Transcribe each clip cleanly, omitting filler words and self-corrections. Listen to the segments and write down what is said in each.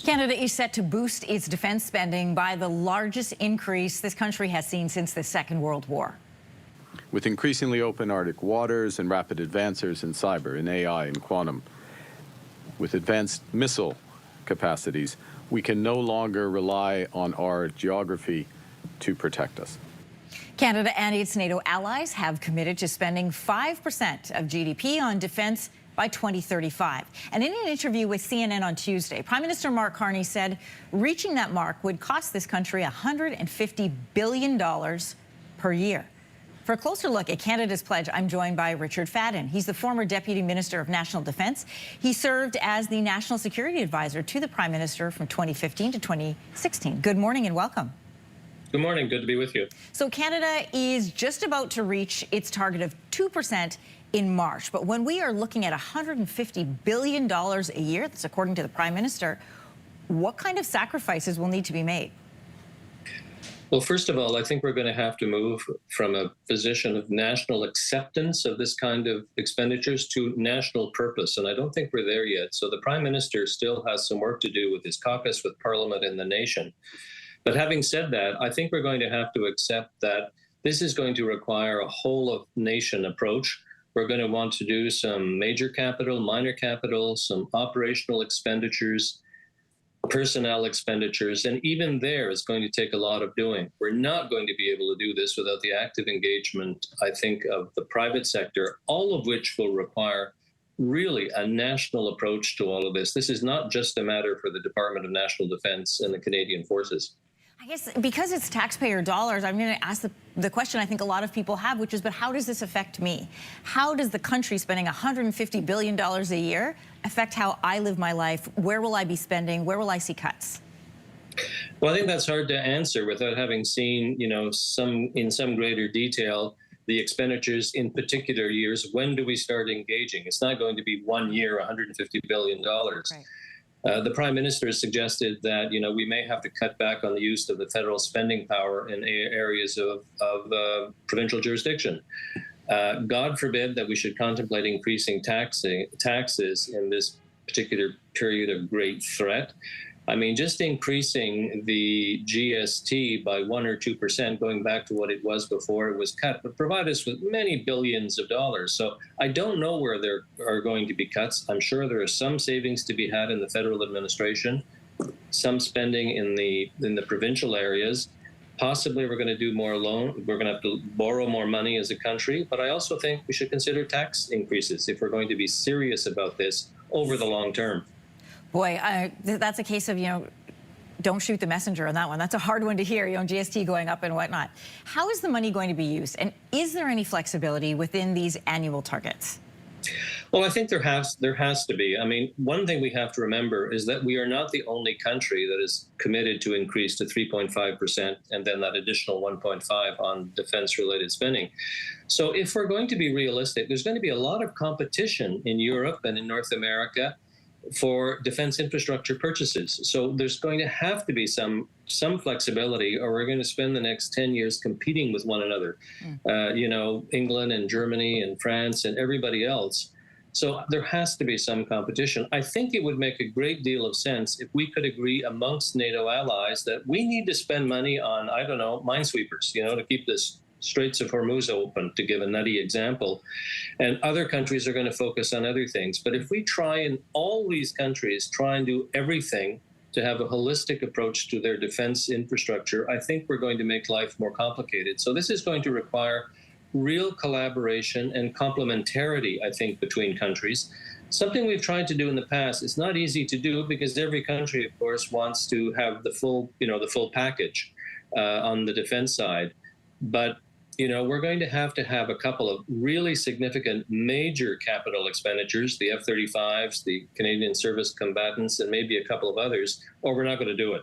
Canada is set to boost its defense spending by the largest increase this country has seen since the Second World War. With increasingly open Arctic waters and rapid advances in cyber, in AI, and quantum, with advanced missile capacities, we can no longer rely on our geography to protect us. Canada and its NATO allies have committed to spending 5% of GDP on defense by 2035. And in an interview with CNN on Tuesday, Prime Minister Mark Carney said reaching that mark would cost this country $150 billion per year. For a closer look at Canada's pledge, I'm joined by Richard Fadden. He's the former Deputy Minister of National Defence. He served as the National Security Advisor to the Prime Minister from 2015 to 2016. Good morning and welcome. Good morning. Good to be with you. So Canada is just about to reach its target of 2% in March. But when we are looking at $150 billion a year, that's according to the Prime Minister, what kind of sacrifices will need to be made? Well, first of all, I think we're going to have to move from a position of national acceptance of this kind of expenditures to national purpose. And I don't think we're there yet. So the Prime Minister still has some work to do with his caucus, with Parliament and the nation. But having said that, I think we're going to have to accept that this is going to require a whole of nation approach. We're going to want to do some major capital, minor capital, some operational expenditures, personnel expenditures, and even there is going to take a lot of doing. We're not going to be able to do this without the active engagement, I think, of the private sector, all of which will require really a national approach to all of this. This is not just a matter for the Department of National Defence and the Canadian Forces. I guess because it's taxpayer dollars, I'm going to ask the question I think a lot of people have, which is, but how does this affect me? How does the country spending $150 billion a year affect how I live my life? Where will I be spending? Where will I see cuts? Well, I think that's hard to answer without having seen, in some greater detail, the expenditures in particular years. When do we start engaging? It's not going to be 1 year, $150 billion. Right. The Prime Minister has suggested that, we may have to cut back on the use of the federal spending power in areas of provincial jurisdiction. God forbid that we should contemplate increasing taxes in this particular period of great threat. I mean, just increasing the GST by 1 or 2%, going back to what it was before it was cut, would provide us with many billions of dollars. So I don't know where there are going to be cuts. I'm sure there are some savings to be had in the federal administration, some spending in the provincial areas. Possibly we're going to do more loan. We're going to have to borrow more money as a country. But I also think we should consider tax increases if we're going to be serious about this over the long term. Boy, that's a case of, don't shoot the messenger on that one. That's a hard one to hear, GST going up and whatnot. How is the money going to be used? And is there any flexibility within these annual targets? Well, I think there has to be. I mean, one thing we have to remember is that we are not the only country that is committed to increase to 3.5% and then that additional 1.5% on defense-related spending. So if we're going to be realistic, there's going to be a lot of competition in Europe and in North America for defense infrastructure purchases. So there's going to have to be some flexibility, or we're going to spend the next 10 years competing with one another. England and Germany and France and everybody else. So there has to be some competition. I think it would make a great deal of sense if we could agree amongst NATO allies that we need to spend money on, minesweepers, to keep this Straits of Hormuz open, to give a nutty example. And other countries are going to focus on other things. But if we try in all these countries, try and do everything to have a holistic approach to their defense infrastructure, I think we're going to make life more complicated. So this is going to require real collaboration and complementarity, I think, between countries. Something we've tried to do in the past. It's not easy to do because every country, of course, wants to have the full package on the defense side. But we're going to have a couple of really significant major capital expenditures, the F-35s, the Canadian Service Combatants, and maybe a couple of others, or we're not going to do it.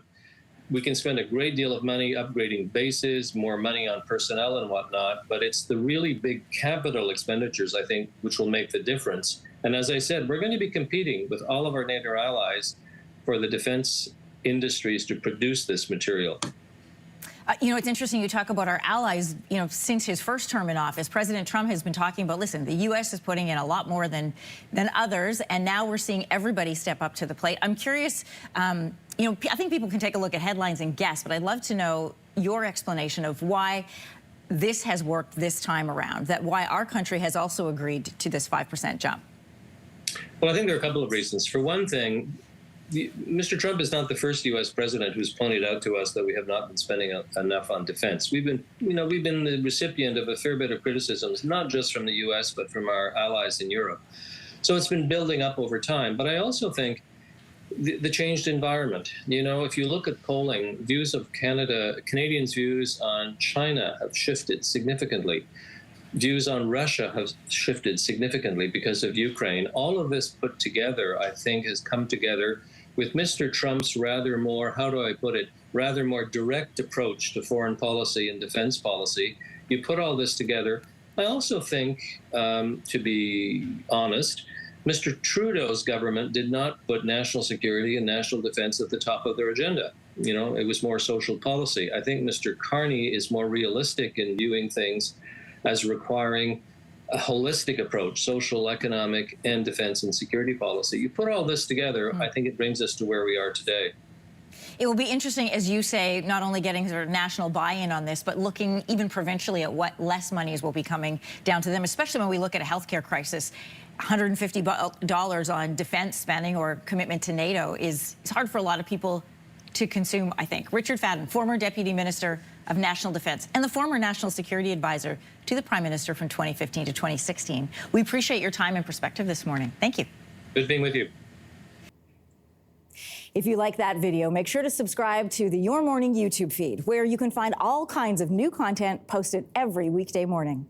We can spend a great deal of money upgrading bases, more money on personnel and whatnot, but it's the really big capital expenditures, I think, which will make the difference. And as I said, we're going to be competing with all of our NATO allies for the defense industries to produce this material. It's interesting you talk about our allies. Since his first term in office, President Trump has been talking about, listen, the U.S. is putting in a lot more than others, and now we're seeing everybody step up to the plate. I'm curious, You know, I think people can take a look at headlines and guess, but I'd love to know your explanation of why this has worked this time around, that why our country has also agreed to this 5% jump. Well, I think there are a couple of reasons. For one thing, Mr. Trump is not the first U.S. president who's pointed out to us that we have not been spending enough on defense. We've been the recipient of a fair bit of criticisms, not just from the U.S., but from our allies in Europe. So it's been building up over time. But I also think the changed environment. You know, if you look at polling, views of Canadians' views on China have shifted significantly. Views on Russia have shifted significantly because of Ukraine. All of this put together, I think, has come together with Mr. Trump's rather more, how do I put it, rather more direct approach to foreign policy and defense policy. You put all this together. I also think, to be honest, Mr. Trudeau's government did not put national security and national defense at the top of their agenda. You know, it was more social policy. I think Mr. Carney is more realistic in viewing things as requiring a holistic approach, social, economic, and defense and security policy. You put all this together, I think it brings us to where we are today. It will be interesting, as you say, not only getting sort of national buy-in on this, but looking even provincially at what less monies will be coming down to them, especially when we look at a healthcare crisis. $150 on defense spending or commitment to NATO it's hard for a lot of people to consume, I think. Richard Fadden, former Deputy Minister of National Defense and the former National Security Advisor to the Prime Minister from 2015 to 2016. We appreciate your time and perspective this morning. Thank you. Good being with you. If you like that video, make sure to subscribe to the Your Morning YouTube feed, where you can find all kinds of new content posted every weekday morning.